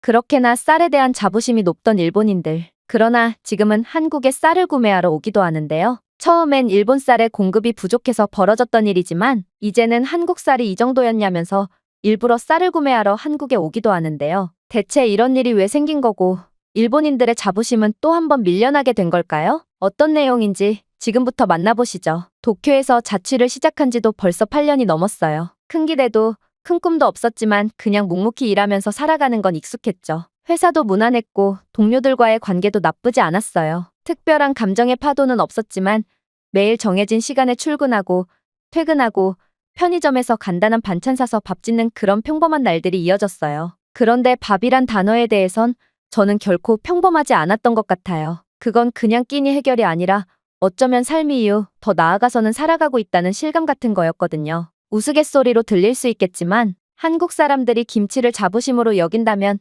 그렇게나 쌀에 대한 자부심이 높던 일본인들. 그러나 지금은 한국에 쌀을 구매하러 오기도 하는데요. 처음엔 일본 쌀의 공급이 부족해서 벌어졌던 일이지만 이제는 한국 쌀이 이 정도였냐면서 일부러 쌀을 구매하러 한국에 오기도 하는데요. 대체 이런 일이 왜 생긴 거고 일본인들의 자부심은 또 한 번 밀려나게 된 걸까요? 어떤 내용인지 지금부터 만나보시죠. 도쿄에서 자취를 시작한 지도 벌써 8년이 넘었어요. 큰 기대도 큰 꿈도 없었지만 그냥 묵묵히 일하면서 살아가는 건 익숙했죠. 회사도 무난했고 동료들과의 관계도 나쁘지 않았어요. 특별한 감정의 파도는 없었지만 매일 정해진 시간에 출근하고 퇴근하고 편의점에서 간단한 반찬 사서 밥 짓는 그런 평범한 날들이 이어졌어요. 그런데 밥이란 단어에 대해선 저는 결코 평범하지 않았던 것 같아요. 그건 그냥 끼니 해결이 아니라 어쩌면 삶이 이유 더 나아가서는 살아가고 있다는 실감 같은 거였거든요. 우스갯소리로 들릴 수 있겠지만 한국 사람들이 김치를 자부심으로 여긴다면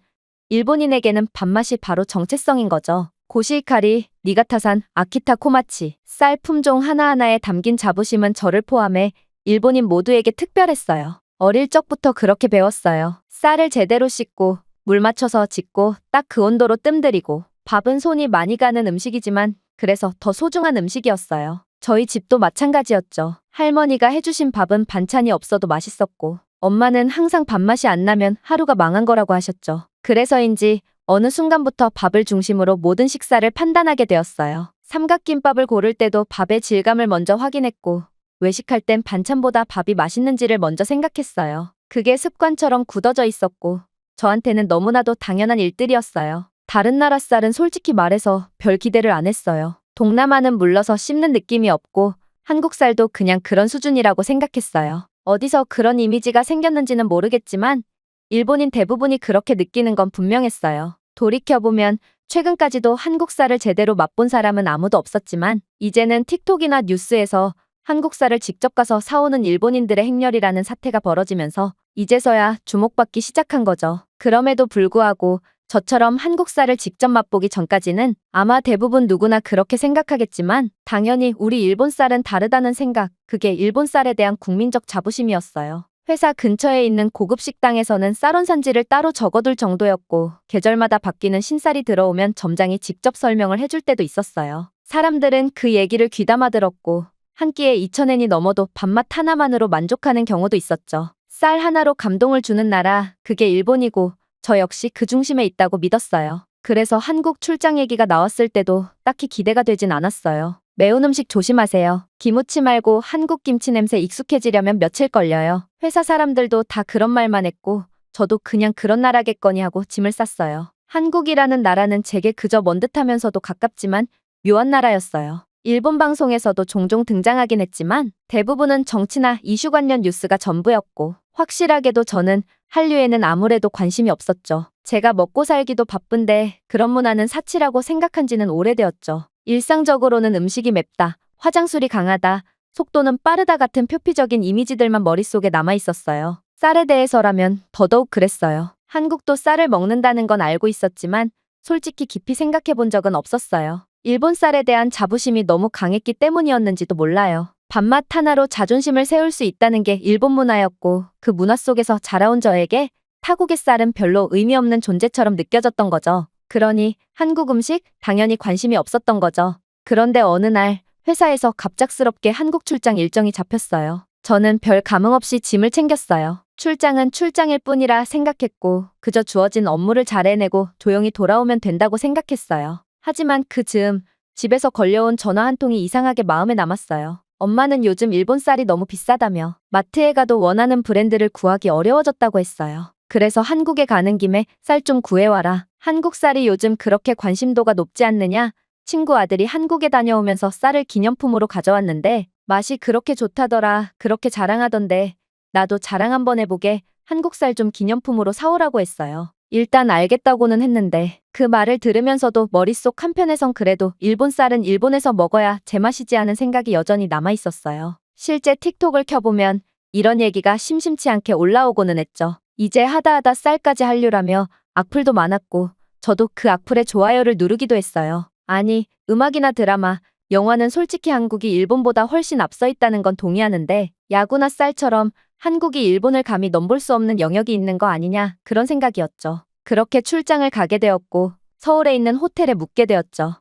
일본인에게는 밥맛이 바로 정체성인 거죠. 고시히카리, 니가타산, 아키타 코마치, 쌀 품종 하나하나에 담긴 자부심은 저를 포함해 일본인 모두에게 특별했어요. 어릴 적부터 그렇게 배웠어요. 쌀을 제대로 씻고 물 맞춰서 짓고 딱 그 온도로 뜸들이고 밥은 손이 많이 가는 음식이지만 그래서 더 소중한 음식이었어요. 저희 집도 마찬가지였죠. 할머니가 해주신 밥은 반찬이 없어도 맛있었고 엄마는 항상 밥맛이 안 나면 하루가 망한 거라고 하셨죠. 그래서인지 어느 순간부터 밥을 중심으로 모든 식사를 판단하게 되었어요. 삼각김밥을 고를 때도 밥의 질감을 먼저 확인했고 외식할 땐 반찬보다 밥이 맛있는지를 먼저 생각했어요. 그게 습관처럼 굳어져 있었고 저한테는 너무나도 당연한 일들이었어요. 다른 나라 쌀은 솔직히 말해서 별 기대를 안 했어요. 동남아는 물러서 씹는 느낌이 없고 한국 쌀도 그냥 그런 수준이라고 생각했어요. 어디서 그런 이미지가 생겼는지는 모르겠지만 일본인 대부분이 그렇게 느끼는 건 분명했어요. 돌이켜보면 최근까지도 한국 쌀을 제대로 맛본 사람은 아무도 없었지만 이제는 틱톡이나 뉴스에서 한국 쌀을 직접 가서 사오는 일본인들의 행렬이라는 사태가 벌어지면서 이제서야 주목받기 시작한 거죠. 그럼에도 불구하고 저처럼 한국 쌀을 직접 맛보기 전까지는 아마 대부분 누구나 그렇게 생각하겠지만 당연히 우리 일본 쌀은 다르다는 생각, 그게 일본 쌀에 대한 국민적 자부심이었어요. 회사 근처에 있는 고급 식당에서는 쌀 원산지를 따로 적어둘 정도였고 계절마다 바뀌는 신쌀이 들어오면 점장이 직접 설명을 해줄 때도 있었어요. 사람들은 그 얘기를 귀담아 들었고 한 끼에 2,000엔이 넘어도 밥맛 하나만으로 만족하는 경우도 있었죠. 쌀 하나로 감동을 주는 나라, 그게 일본이고 저 역시 그 중심에 있다고 믿었어요. 그래서 한국 출장 얘기가 나왔을 때도 딱히 기대가 되진 않았어요. 매운 음식 조심하세요. 기무치 말고 한국 김치 냄새 익숙해지려면 며칠 걸려요. 회사 사람들도 다 그런 말만 했고 저도 그냥 그런 나라겠거니 하고 짐을 쌌어요. 한국이라는 나라는 제게 그저 먼 듯하면서도 가깝지만 묘한 나라였어요. 일본 방송에서도 종종 등장하긴 했지만 대부분은 정치나 이슈 관련 뉴스가 전부였고 확실하게도 저는 한류에는 아무래도 관심이 없었죠. 제가 먹고 살기도 바쁜데 그런 문화는 사치라고 생각한 지는 오래되었죠. 일상적으로는 음식이 맵다, 화장술이 강하다, 속도는 빠르다 같은 표피적인 이미지들만 머릿속에 남아있었어요. 쌀에 대해서라면 더더욱 그랬어요. 한국도 쌀을 먹는다는 건 알고 있었지만 솔직히 깊이 생각해 본 적은 없었어요. 일본 쌀에 대한 자부심이 너무 강했기 때문이었는지도 몰라요. 밥맛 하나로 자존심을 세울 수 있다는 게 일본 문화였고 그 문화 속에서 자라온 저에게 타국의 쌀은 별로 의미 없는 존재처럼 느껴졌던 거죠. 그러니 한국 음식 당연히 관심이 없었던 거죠. 그런데 어느 날 회사에서 갑작스럽게 한국 출장 일정이 잡혔어요. 저는 별 감흥 없이 짐을 챙겼어요. 출장은 출장일 뿐이라 생각했고 그저 주어진 업무를 잘 해내고 조용히 돌아오면 된다고 생각했어요. 하지만 그 즈음 집에서 걸려온 전화 한 통이 이상하게 마음에 남았어요. 엄마는 요즘 일본 쌀이 너무 비싸다며 마트에 가도 원하는 브랜드를 구하기 어려워졌다고 했어요. 그래서 한국에 가는 김에 쌀 좀 구해와라. 한국 쌀이 요즘 그렇게 관심도가 높지 않느냐? 친구 아들이 한국에 다녀오면서 쌀을 기념품으로 가져왔는데 맛이 그렇게 좋다더라. 그렇게 자랑하던데 나도 자랑 한번 해보게. 한국 쌀 좀 기념품으로 사오라고 했어요. 일단 알겠다고는 했는데 그 말을 들으면서도 머릿속 한편에선 그래도 일본 쌀은 일본에서 먹어야 제맛이지 하는 생각이 여전히 남아있었어요. 실제 틱톡을 켜보면 이런 얘기가 심심치 않게 올라오고는 했죠. 이제 하다하다 쌀까지 한류라며 악플도 많았고 저도 그 악플에 좋아요를 누르기도 했어요. 아니, 음악이나 드라마, 영화는 솔직히 한국이 일본보다 훨씬 앞서 있다는 건 동의하는데 야구나 쌀처럼 한국이 일본을 감히 넘볼 수 없는 영역이 있는 거 아니냐 그런 생각이었죠. 그렇게 출장을 가게 되었고 서울에 있는 호텔에 묵게 되었죠.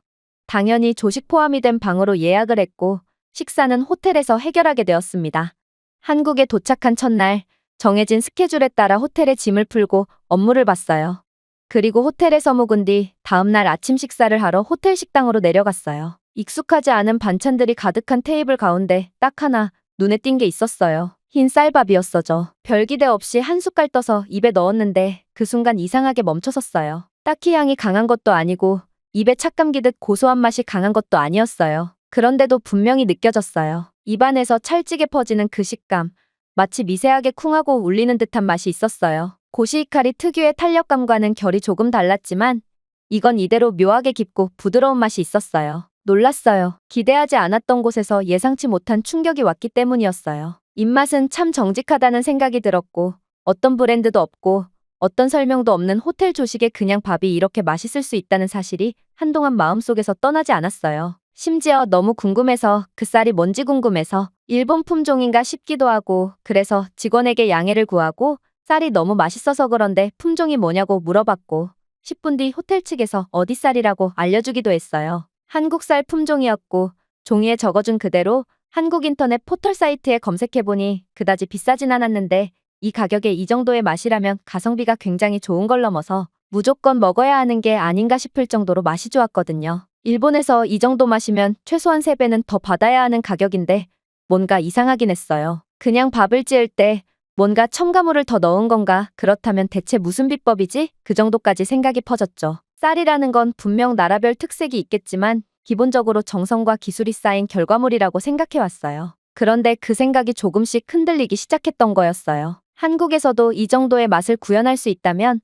당연히 조식 포함이 된 방으로 예약을 했고 식사는 호텔에서 해결하게 되었습니다. 한국에 도착한 첫날 정해진 스케줄에 따라 호텔에 짐을 풀고 업무를 봤어요. 그리고 호텔에서 묵은 뒤 다음날 아침 식사를 하러 호텔 식당으로 내려갔어요. 익숙하지 않은 반찬들이 가득한 테이블 가운데 딱 하나 눈에 띈 게 있었어요. 흰 쌀밥이었어죠. 별 기대 없이 한 숟갈 떠서 입에 넣었는데 그 순간 이상하게 멈춰섰어요. 딱히 향이 강한 것도 아니고 입에 착 감기듯 고소한 맛이 강한 것도 아니었어요. 그런데도 분명히 느껴졌어요. 입안에서 찰지게 퍼지는 그 식감. 마치 미세하게 쿵하고 울리는 듯한 맛이 있었어요. 고시히카리 특유의 탄력감과는 결이 조금 달랐지만 이건 이대로 묘하게 깊고 부드러운 맛이 있었어요. 놀랐어요. 기대하지 않았던 곳에서 예상치 못한 충격이 왔기 때문이었어요. 입맛은 참 정직하다는 생각이 들었고 어떤 브랜드도 없고 어떤 설명도 없는 호텔 조식에 그냥 밥이 이렇게 맛있을 수 있다는 사실이 한동안 마음속에서 떠나지 않았어요. 심지어 너무 궁금해서 그 쌀이 뭔지 궁금해서 일본 품종인가 싶기도 하고 그래서 직원에게 양해를 구하고 쌀이 너무 맛있어서 그런데 품종이 뭐냐고 물어봤고 10분 뒤 호텔 측에서 어디 쌀이라고 알려주기도 했어요. 한국 쌀 품종이었고 종이에 적어준 그대로 한국 인터넷 포털 사이트에 검색해보니 그다지 비싸진 않았는데 이 가격에 이 정도의 맛이라면 가성비가 굉장히 좋은 걸 넘어서 무조건 먹어야 하는 게 아닌가 싶을 정도로 맛이 좋았거든요. 일본에서 이 정도 마시면 최소한 3배는 더 받아야 하는 가격인데 뭔가 이상하긴 했어요. 그냥 밥을 지을 때 뭔가 첨가물을 더 넣은 건가? 그렇다면 대체 무슨 비법이지? 그 정도까지 생각이 퍼졌죠. 쌀이라는 건 분명 나라별 특색이 있겠지만 기본적으로 정성과 기술이 쌓인 결과물이라고 생각해왔어요. 그런데 그 생각이 조금씩 흔들리기 시작했던 거였어요. 한국에서도 이 정도의 맛을 구현할 수 있다면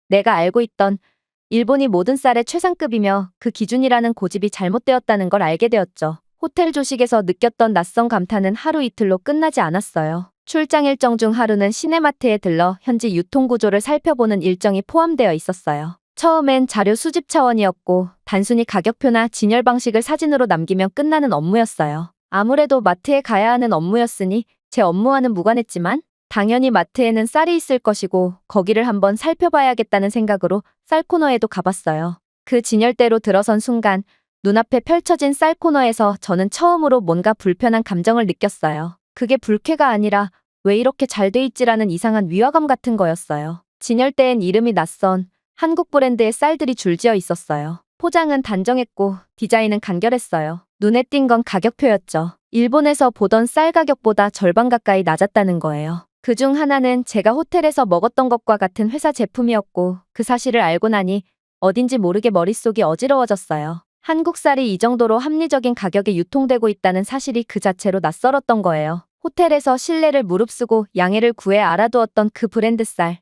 내가 알고 있던 일본이 모든 쌀의 최상급이며 그 기준이라는 고집이 잘못되었다는 걸 알게 되었죠. 호텔 조식에서 느꼈던 낯선 감탄은 하루 이틀로 끝나지 않았어요. 출장 일정 중 하루는 시내마트에 들러 현지 유통구조를 살펴보는 일정이 포함되어 있었어요. 처음엔 자료 수집 차원이었고 단순히 가격표나 진열 방식을 사진으로 남기면 끝나는 업무였어요. 아무래도 마트에 가야 하는 업무였으니 제 업무와는 무관했지만 당연히 마트에는 쌀이 있을 것이고 거기를 한번 살펴봐야겠다는 생각으로 쌀 코너에도 가봤어요. 그 진열대로 들어선 순간 눈앞에 펼쳐진 쌀 코너에서 저는 처음으로 뭔가 불편한 감정을 느꼈어요. 그게 불쾌가 아니라 왜 이렇게 잘 돼 있지라는 이상한 위화감 같은 거였어요. 진열대엔 이름이 낯선 한국 브랜드의 쌀들이 줄지어 있었어요. 포장은 단정했고 디자인은 간결했어요. 눈에 띈 건 가격표였죠. 일본에서 보던 쌀 가격보다 절반 가까이 낮았다는 거예요. 그중 하나는 제가 호텔에서 먹었던 것과 같은 회사 제품이었고 그 사실을 알고 나니 어딘지 모르게 머릿속이 어지러워졌어요. 한국 쌀이 이 정도로 합리적인 가격에 유통되고 있다는 사실이 그 자체로 낯설었던 거예요. 호텔에서 신뢰를 무릅쓰고 양해를 구해 알아두었던 그 브랜드 쌀.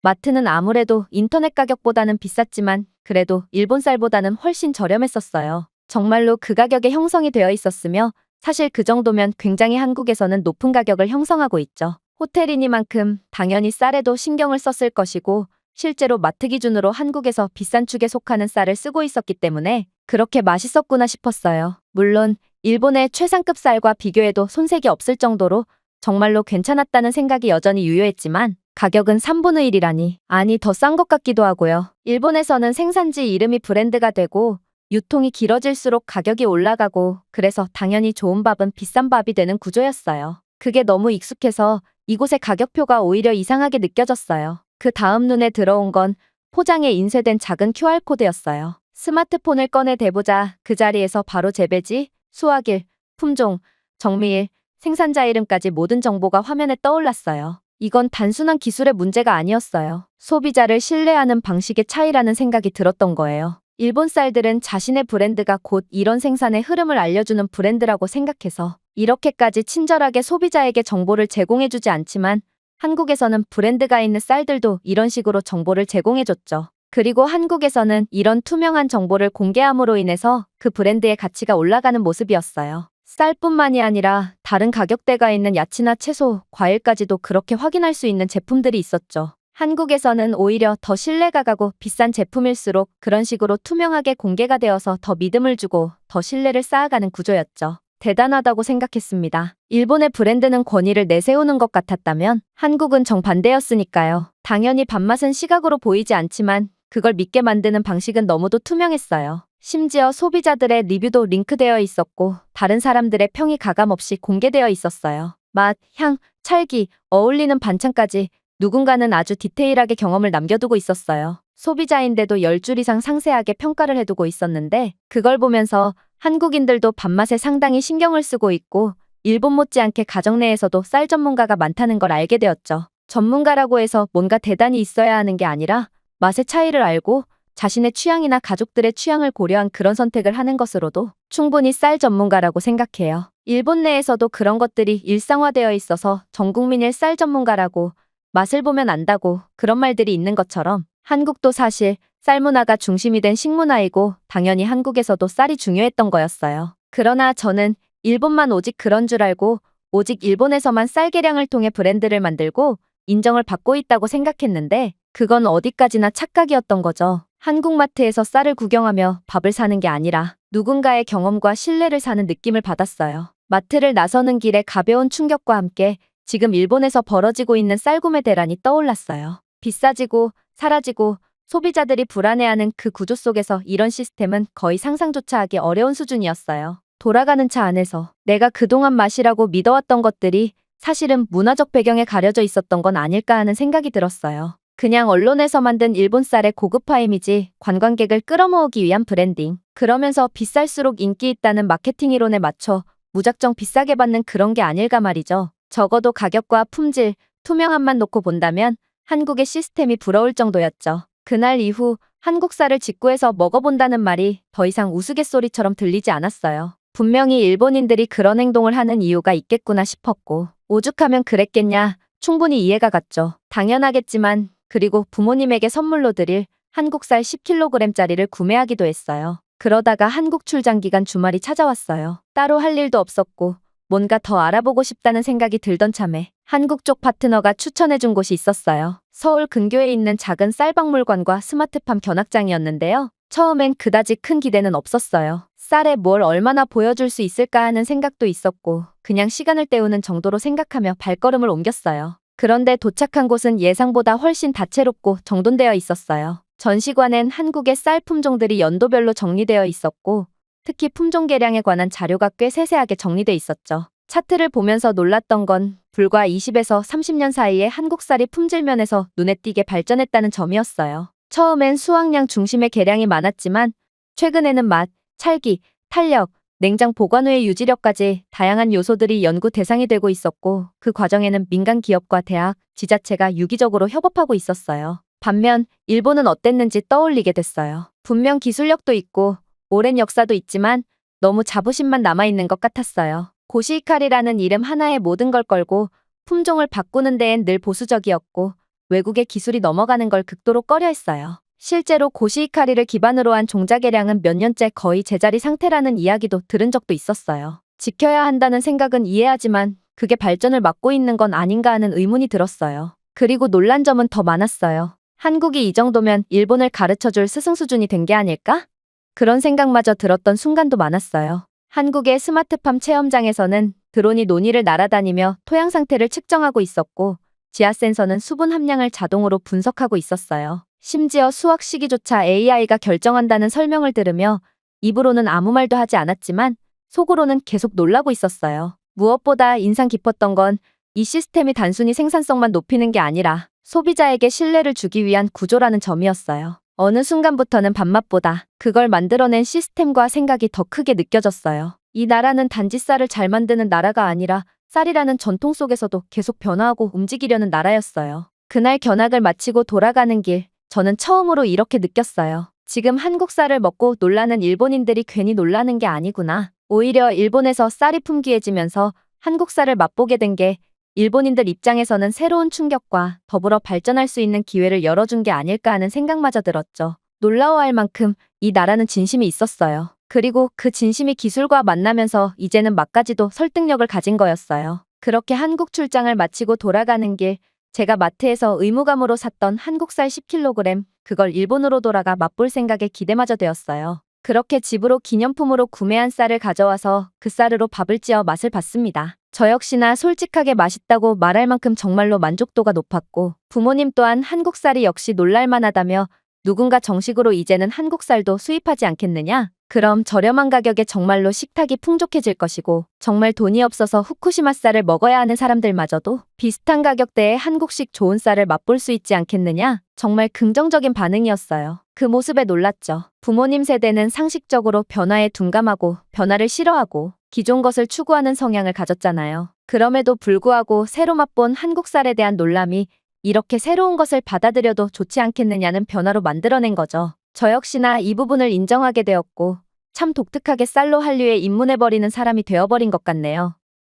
마트는 아무래도 인터넷 가격보다는 비쌌지만 그래도 일본 쌀보다는 훨씬 저렴했었어요. 정말로 그 가격에 형성이 되어 있었으며 사실 그 정도면 굉장히 한국에서는 높은 가격을 형성하고 있죠. 호텔이니만큼 당연히 쌀에도 신경을 썼을 것이고 실제로 마트 기준으로 한국에서 비싼 축에 속하는 쌀을 쓰고 있었기 때문에 그렇게 맛있었구나 싶었어요. 물론 일본의 최상급 쌀과 비교해도 손색이 없을 정도로 정말로 괜찮았다는 생각이 여전히 유효했지만 가격은 3분의 1이라니 아니 더 싼 것 같기도 하고요. 일본에서는 생산지 이름이 브랜드가 되고 유통이 길어질수록 가격이 올라가고 그래서 당연히 좋은 밥은 비싼 밥이 되는 구조였어요. 그게 너무 익숙해서 이곳의 가격표가 오히려 이상하게 느껴졌어요. 그 다음 눈에 들어온 건 포장에 인쇄된 작은 QR코드였어요. 스마트폰을 꺼내 대보자 그 자리에서 바로 재배지, 수확일, 품종, 정미일, 생산자 이름까지 모든 정보가 화면에 떠올랐어요. 이건 단순한 기술의 문제가 아니었어요. 소비자를 신뢰하는 방식의 차이라는 생각이 들었던 거예요. 일본 쌀들은 자신의 브랜드가 곧 이런 생산의 흐름을 알려주는 브랜드라고 생각해서 이렇게까지 친절하게 소비자에게 정보를 제공해주지 않지만 한국에서는 브랜드가 있는 쌀들도 이런 식으로 정보를 제공해줬죠. 그리고 한국에서는 이런 투명한 정보를 공개함으로 인해서 그 브랜드의 가치가 올라가는 모습이었어요. 쌀뿐만이 아니라 다른 가격대가 있는 야채나 채소, 과일까지도 그렇게 확인할 수 있는 제품들이 있었죠. 한국에서는 오히려 더 신뢰가 가고 비싼 제품일수록 그런 식으로 투명하게 공개가 되어서 더 믿음을 주고 더 신뢰를 쌓아가는 구조였죠. 대단하다고 생각했습니다. 일본의 브랜드는 권위를 내세우는 것 같았다면 한국은 정반대였으니까요. 당연히 밥맛은 시각으로 보이지 않지만 그걸 믿게 만드는 방식은 너무도 투명했어요. 심지어 소비자들의 리뷰도 링크되어 있었고 다른 사람들의 평이 가감없이 공개되어 있었어요. 맛, 향, 찰기, 어울리는 반찬까지 누군가는 아주 디테일하게 경험을 남겨두고 있었어요. 소비자인데도 10줄 이상 상세하게 평가를 해두고 있었는데 그걸 보면서 한국인들도 밥맛에 상당히 신경을 쓰고 있고 일본 못지않게 가정 내에서도 쌀 전문가가 많다는 걸 알게 되었죠. 전문가라고 해서 뭔가 대단히 있어야 하는 게 아니라 맛의 차이를 알고 자신의 취향이나 가족들의 취향을 고려한 그런 선택을 하는 것으로도 충분히 쌀 전문가라고 생각해요. 일본 내에서도 그런 것들이 일상화되어 있어서 전 국민일 쌀 전문가라고 맛을 보면 안다고 그런 말들이 있는 것처럼 한국도 사실 쌀 문화가 중심이 된 식문화이고 당연히 한국에서도 쌀이 중요했던 거였어요. 그러나 저는 일본만 오직 그런 줄 알고 오직 일본에서만 쌀 개량을 통해 브랜드를 만들고 인정을 받고 있다고 생각했는데 그건 어디까지나 착각이었던 거죠. 한국 마트에서 쌀을 구경하며 밥을 사는 게 아니라 누군가의 경험과 신뢰를 사는 느낌을 받았어요. 마트를 나서는 길에 가벼운 충격과 함께 지금 일본에서 벌어지고 있는 쌀 구매 대란이 떠올랐어요. 비싸지고 사라지고 소비자들이 불안해하는 그 구조 속에서 이런 시스템은 거의 상상조차 하기 어려운 수준이었어요. 돌아가는 차 안에서 내가 그동안 맛이라고 믿어왔던 것들이 사실은 문화적 배경에 가려져 있었던 건 아닐까 하는 생각이 들었어요. 그냥 언론에서 만든 일본 쌀의 고급화 이미지, 관광객을 끌어모으기 위한 브랜딩. 그러면서 비쌀수록 인기 있다는 마케팅 이론에 맞춰 무작정 비싸게 받는 그런 게 아닐까 말이죠. 적어도 가격과 품질, 투명함만 놓고 본다면 한국의 시스템이 부러울 정도였죠. 그날 이후 한국 쌀을 직구해서 먹어본다는 말이 더 이상 우스갯소리처럼 들리지 않았어요. 분명히 일본인들이 그런 행동을 하는 이유가 있겠구나 싶었고 오죽하면 그랬겠냐 충분히 이해가 갔죠. 당연하겠지만 그리고 부모님에게 선물로 드릴 한국쌀 10kg짜리를 구매하기도 했어요. 그러다가 한국 출장 기간 주말이 찾아왔어요. 따로 할 일도 없었고 뭔가 더 알아보고 싶다는 생각이 들던 참에 한국 쪽 파트너가 추천해준 곳이 있었어요. 서울 근교에 있는 작은 쌀박물관과 스마트팜 견학장이었는데요. 처음엔 그다지 큰 기대는 없었어요. 쌀에 뭘 얼마나 보여줄 수 있을까 하는 생각도 있었고 그냥 시간을 때우는 정도로 생각하며 발걸음을 옮겼어요. 그런데 도착한 곳은 예상보다 훨씬 다채롭고 정돈되어 있었어요. 전시관엔 한국의 쌀 품종들이 연도별로 정리되어 있었고 특히 품종 개량에 관한 자료가 꽤 세세하게 정리돼 있었죠. 차트를 보면서 놀랐던 건 불과 20에서 30년 사이에 한국 쌀이 품질 면에서 눈에 띄게 발전했다는 점이었어요. 처음엔 수확량 중심의 개량이 많았지만 최근에는 맛, 찰기, 탄력, 냉장 보관 후의 유지력까지 다양한 요소들이 연구 대상이 되고 있었고 그 과정에는 민간 기업과 대학, 지자체가 유기적으로 협업하고 있었어요. 반면 일본은 어땠는지 떠올리게 됐어요. 분명 기술력도 있고 오랜 역사도 있지만 너무 자부심만 남아있는 것 같았어요. 고시이카리라는 이름 하나에 모든 걸 걸고 품종을 바꾸는 데엔 늘 보수적이었고 외국의 기술이 넘어가는 걸 극도로 꺼려했어요. 실제로 고시이카리를 기반으로 한 종자 개량은 몇 년째 거의 제자리 상태라는 이야기도 들은 적도 있었어요. 지켜야 한다는 생각은 이해하지만 그게 발전을 막고 있는 건 아닌가 하는 의문이 들었어요. 그리고 놀란 점은 더 많았어요. 한국이 이 정도면 일본을 가르쳐줄 스승 수준이 된 게 아닐까? 그런 생각마저 들었던 순간도 많았어요. 한국의 스마트팜 체험장에서는 드론이 논이를 날아다니며 토양 상태를 측정하고 있었고 지하 센서는 수분 함량을 자동으로 분석하고 있었어요. 심지어 수확 시기조차 AI가 결정한다는 설명을 들으며 입으로는 아무 말도 하지 않았지만 속으로는 계속 놀라고 있었어요. 무엇보다 인상 깊었던 건 이 시스템이 단순히 생산성만 높이는 게 아니라 소비자에게 신뢰를 주기 위한 구조라는 점이었어요. 어느 순간부터는 밥맛보다 그걸 만들어낸 시스템과 생각이 더 크게 느껴졌어요. 이 나라는 단지 쌀을 잘 만드는 나라가 아니라 쌀이라는 전통 속에서도 계속 변화하고 움직이려는 나라였어요. 그날 견학을 마치고 돌아가는 길, 저는 처음으로 이렇게 느꼈어요. 지금 한국 쌀을 먹고 놀라는 일본인들이 괜히 놀라는 게 아니구나. 오히려 일본에서 쌀이 풍기해지면서 한국 쌀을 맛보게 된 게 일본인들 입장에서는 새로운 충격과 더불어 발전할 수 있는 기회를 열어준 게 아닐까 하는 생각마저 들었죠. 놀라워할 만큼 이 나라는 진심이 있었어요. 그리고 그 진심이 기술과 만나면서 이제는 맛까지도 설득력을 가진 거였어요. 그렇게 한국 출장을 마치고 돌아가는 길, 제가 마트에서 의무감으로 샀던 한국쌀 10kg, 그걸 일본으로 돌아가 맛볼 생각에 기대마저 되었어요. 그렇게 집으로 기념품으로 구매한 쌀을 가져와서 그 쌀으로 밥을 지어 맛을 봤습니다. 저 역시나 솔직하게 맛있다고 말할 만큼 정말로 만족도가 높았고 부모님 또한 한국 쌀이 역시 놀랄만하다며 누군가 정식으로 이제는 한국 쌀도 수입하지 않겠느냐? 그럼 저렴한 가격에 정말로 식탁이 풍족해질 것이고 정말 돈이 없어서 후쿠시마 쌀을 먹어야 하는 사람들마저도 비슷한 가격대에 한국식 좋은 쌀을 맛볼 수 있지 않겠느냐? 정말 긍정적인 반응이었어요. 그 모습에 놀랐죠. 부모님 세대는 상식적으로 변화에 둔감하고 변화를 싫어하고 기존 것을 추구하는 성향을 가졌잖아요. 그럼에도 불구하고 새로 맛본 한국 쌀에 대한 놀람이 이렇게 새로운 것을 받아들여도 좋지 않겠느냐는 변화로 만들어낸 거죠. 저 역시나 이 부분을 인정하게 되었고 참 독특하게 쌀로 한류에 입문해버리는 사람이 되어버린 것 같네요.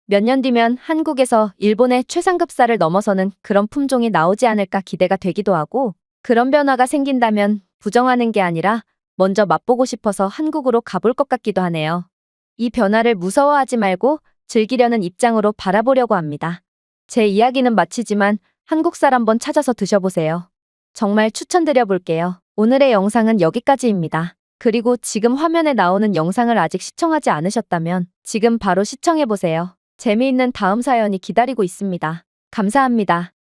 몇 년 뒤면 한국에서 일본의 최상급 쌀을 넘어서는 그런 품종이 나오지 않을까 기대가 되기도 하고 그런 변화가 생긴다면 부정하는 게 아니라 먼저 맛보고 싶어서 한국으로 가볼 것 같기도 하네요. 이 변화를 무서워하지 말고 즐기려는 입장으로 바라보려고 합니다. 제 이야기는 마치지만 한국 쌀 한번 찾아서 드셔보세요. 정말 추천드려 볼게요. 오늘의 영상은 여기까지입니다. 그리고 지금 화면에 나오는 영상을 아직 시청하지 않으셨다면 지금 바로 시청해보세요. 재미있는 다음 사연이 기다리고 있습니다. 감사합니다.